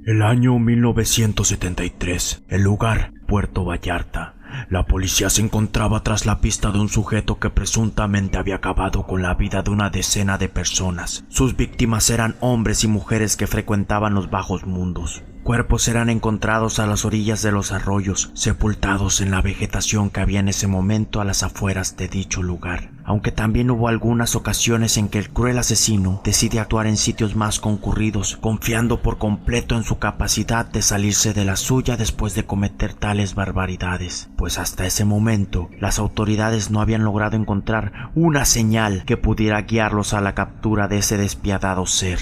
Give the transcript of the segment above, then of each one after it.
El año 1973. El lugar, Puerto Vallarta. La policía se encontraba tras la pista de un sujeto que presuntamente había acabado con la vida de una decena de personas. Sus víctimas eran hombres y mujeres que frecuentaban los bajos mundos. Cuerpos eran encontrados a las orillas de los arroyos, sepultados en la vegetación que había en ese momento a las afueras de dicho lugar. Aunque también hubo algunas ocasiones en que el cruel asesino decide actuar en sitios más concurridos, confiando por completo en su capacidad de salirse de la suya después de cometer tales barbaridades, pues hasta ese momento las autoridades no habían logrado encontrar una señal que pudiera guiarlos a la captura de ese despiadado ser.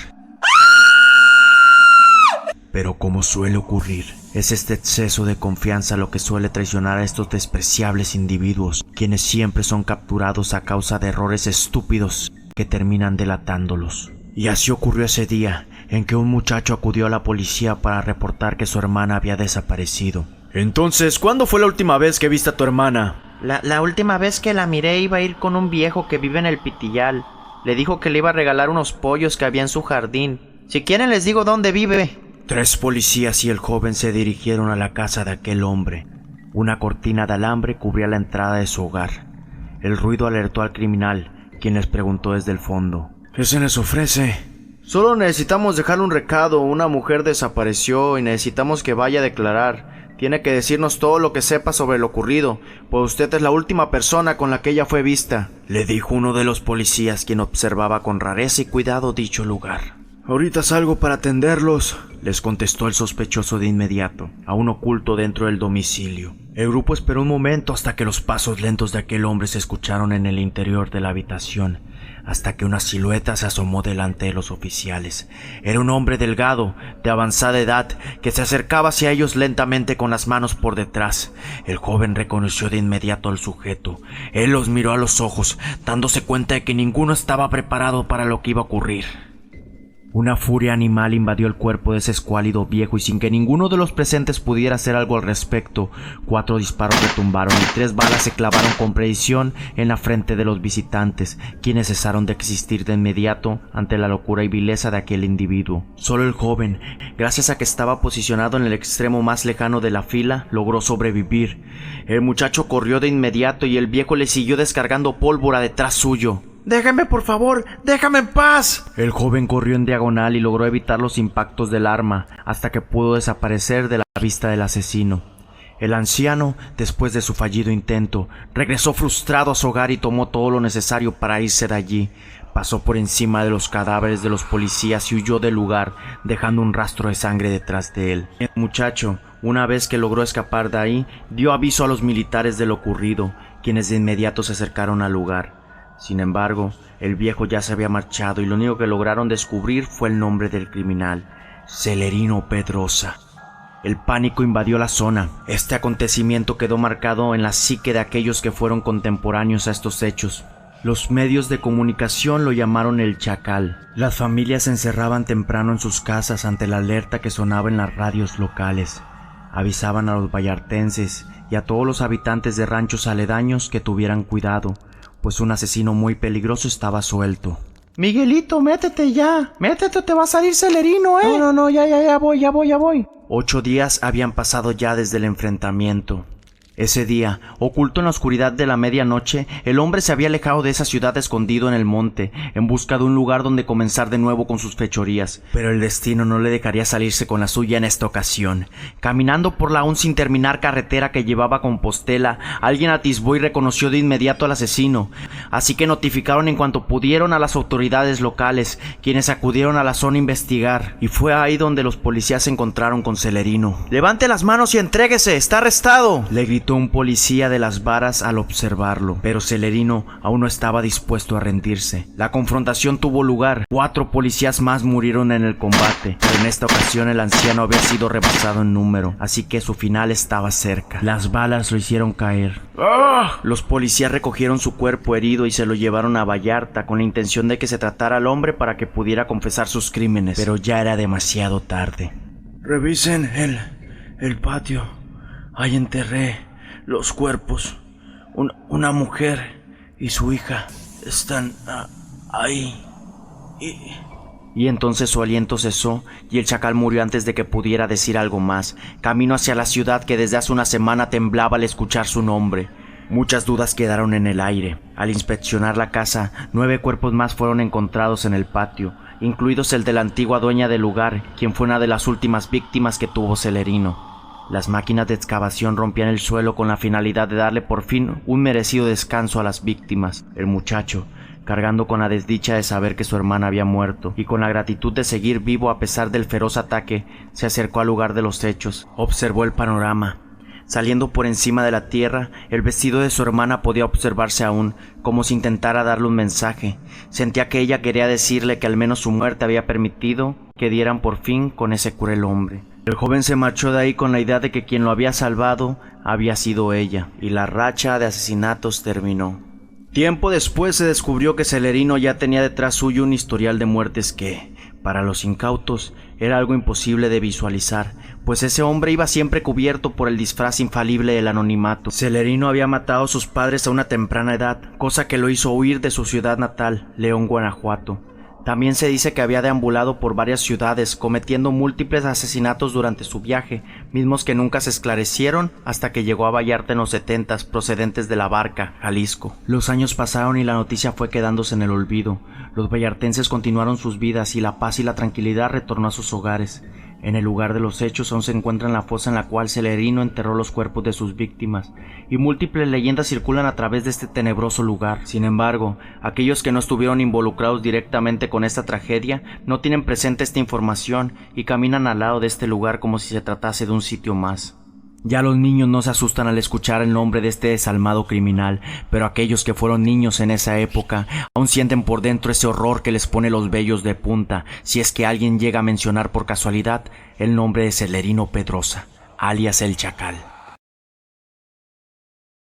Pero como suele ocurrir, es este exceso de confianza lo que suele traicionar a estos despreciables individuos, quienes siempre son capturados a causa de errores estúpidos que terminan delatándolos. Y así ocurrió ese día, en que un muchacho acudió a la policía para reportar que su hermana había desaparecido. Entonces, ¿cuándo fue la última vez que viste a tu hermana? La última vez que la miré iba a ir con un viejo que vive en el Pitillal. Le dijo que le iba a regalar unos pollos que había en su jardín. Si quieren les digo dónde vive. 3 policías y el joven se dirigieron a la casa de aquel hombre. Una cortina de alambre cubría la entrada de su hogar. El ruido alertó al criminal, quien les preguntó desde el fondo: ¿Qué se les ofrece? Solo necesitamos dejarle un recado. Una mujer desapareció y necesitamos que vaya a declarar. Tiene que decirnos todo lo que sepa sobre lo ocurrido, pues usted es la última persona con la que ella fue vista, le dijo uno de los policías, quien observaba con rareza y cuidado dicho lugar. Ahorita salgo para atenderlos, les contestó el sospechoso de inmediato, aún oculto dentro del domicilio. El grupo esperó un momento hasta que los pasos lentos de aquel hombre se escucharon en el interior de la habitación, hasta que una silueta se asomó delante de los oficiales. Era un hombre delgado, de avanzada edad, que se acercaba hacia ellos lentamente con las manos por detrás. El joven reconoció de inmediato al sujeto. Él los miró a los ojos, dándose cuenta de que ninguno estaba preparado para lo que iba a ocurrir. Una furia animal invadió el cuerpo de ese escuálido viejo y sin que ninguno de los presentes pudiera hacer algo al respecto, 4 disparos retumbaron y 3 balas se clavaron con precisión en la frente de los visitantes, quienes cesaron de existir de inmediato ante la locura y vileza de aquel individuo. Solo el joven, gracias a que estaba posicionado en el extremo más lejano de la fila, logró sobrevivir. El muchacho corrió de inmediato y el viejo le siguió descargando pólvora detrás suyo. ¡Déjame, por favor! ¡Déjame en paz! El joven corrió en diagonal y logró evitar los impactos del arma hasta que pudo desaparecer de la vista del asesino. El anciano, después de su fallido intento, regresó frustrado a su hogar y tomó todo lo necesario para irse de allí. Pasó por encima de los cadáveres de los policías y huyó del lugar, dejando un rastro de sangre detrás de él. El muchacho, una vez que logró escapar de ahí, dio aviso a los militares de lo ocurrido, quienes de inmediato se acercaron al lugar. Sin embargo, el viejo ya se había marchado y lo único que lograron descubrir fue el nombre del criminal: Celerino Pedrosa. El pánico invadió la zona. Este acontecimiento quedó marcado en la psique de aquellos que fueron contemporáneos a estos hechos. Los medios de comunicación lo llamaron el Chacal. Las familias se encerraban temprano en sus casas ante la alerta que sonaba en las radios locales. Avisaban a los vallartenses y a todos los habitantes de ranchos aledaños que tuvieran cuidado, pues un asesino muy peligroso estaba suelto. Miguelito, métete ya. Métete, te va a salir Celerino, ¿eh? No, ya voy. 8 días habían pasado ya desde el enfrentamiento. Ese día, oculto en la oscuridad de la medianoche, el hombre se había alejado de esa ciudad escondido en el monte, en busca de un lugar donde comenzar de nuevo con sus fechorías. Pero el destino no le dejaría salirse con la suya en esta ocasión. Caminando por la aún sin terminar carretera que llevaba a Compostela, alguien atisbó y reconoció de inmediato al asesino. Así que notificaron en cuanto pudieron a las autoridades locales, quienes acudieron a la zona a investigar. Y fue ahí donde los policías se encontraron con Celerino. ¡Levante las manos y entréguese! ¡Está arrestado!, le gritó un policía de las varas al observarlo, pero Celerino aún no estaba dispuesto a rendirse. La confrontación tuvo lugar. 4 policías más murieron en el combate, pero en esta ocasión el anciano había sido rebasado en número, así que su final estaba cerca. Las balas lo hicieron caer. ¡Ah! Los policías recogieron su cuerpo herido y se lo llevaron a Vallarta con la intención de que se tratara al hombre para que pudiera confesar sus crímenes, pero ya era demasiado tarde. Revisen el patio. Ahí enterré los cuerpos. Una mujer y su hija están ahí. Y entonces su aliento cesó y el chacal murió antes de que pudiera decir algo más, camino hacia la ciudad que desde hace una semana temblaba al escuchar su nombre. Muchas dudas quedaron en el aire. Al inspeccionar la casa, 9 cuerpos más fueron encontrados en el patio, incluidos el de la antigua dueña del lugar, quien fue una de las últimas víctimas que tuvo Celerino. Las máquinas de excavación rompían el suelo con la finalidad de darle por fin un merecido descanso a las víctimas. El muchacho, cargando con la desdicha de saber que su hermana había muerto y con la gratitud de seguir vivo a pesar del feroz ataque, se acercó al lugar de los hechos. Observó el panorama. Saliendo por encima de la tierra, el vestido de su hermana podía observarse aún, como si intentara darle un mensaje. Sentía que ella quería decirle que al menos su muerte había permitido que dieran por fin con ese cruel hombre. El joven se marchó de ahí con la idea de que quien lo había salvado había sido ella, y la racha de asesinatos terminó. Tiempo después se descubrió que Celerino ya tenía detrás suyo un historial de muertes que, para los incautos, era algo imposible de visualizar, pues ese hombre iba siempre cubierto por el disfraz infalible del anonimato. Celerino había matado a sus padres a una temprana edad, cosa que lo hizo huir de su ciudad natal, León, Guanajuato. También se dice que había deambulado por varias ciudades, cometiendo múltiples asesinatos durante su viaje, mismos que nunca se esclarecieron hasta que llegó a Vallarta en los 70s, procedentes de La Barca, Jalisco. Los años pasaron y la noticia fue quedándose en el olvido. Los vallartenses continuaron sus vidas y la paz y la tranquilidad retornó a sus hogares. En el lugar de los hechos aún se encuentra la fosa en la cual Celerino enterró los cuerpos de sus víctimas, y múltiples leyendas circulan a través de este tenebroso lugar. Sin embargo, aquellos que no estuvieron involucrados directamente con esta tragedia no tienen presente esta información y caminan al lado de este lugar como si se tratase de un sitio más. Ya los niños no se asustan al escuchar el nombre de este desalmado criminal, pero aquellos que fueron niños en esa época aún sienten por dentro ese horror que les pone los vellos de punta si es que alguien llega a mencionar por casualidad el nombre de Celerino Pedrosa, alias el Chacal.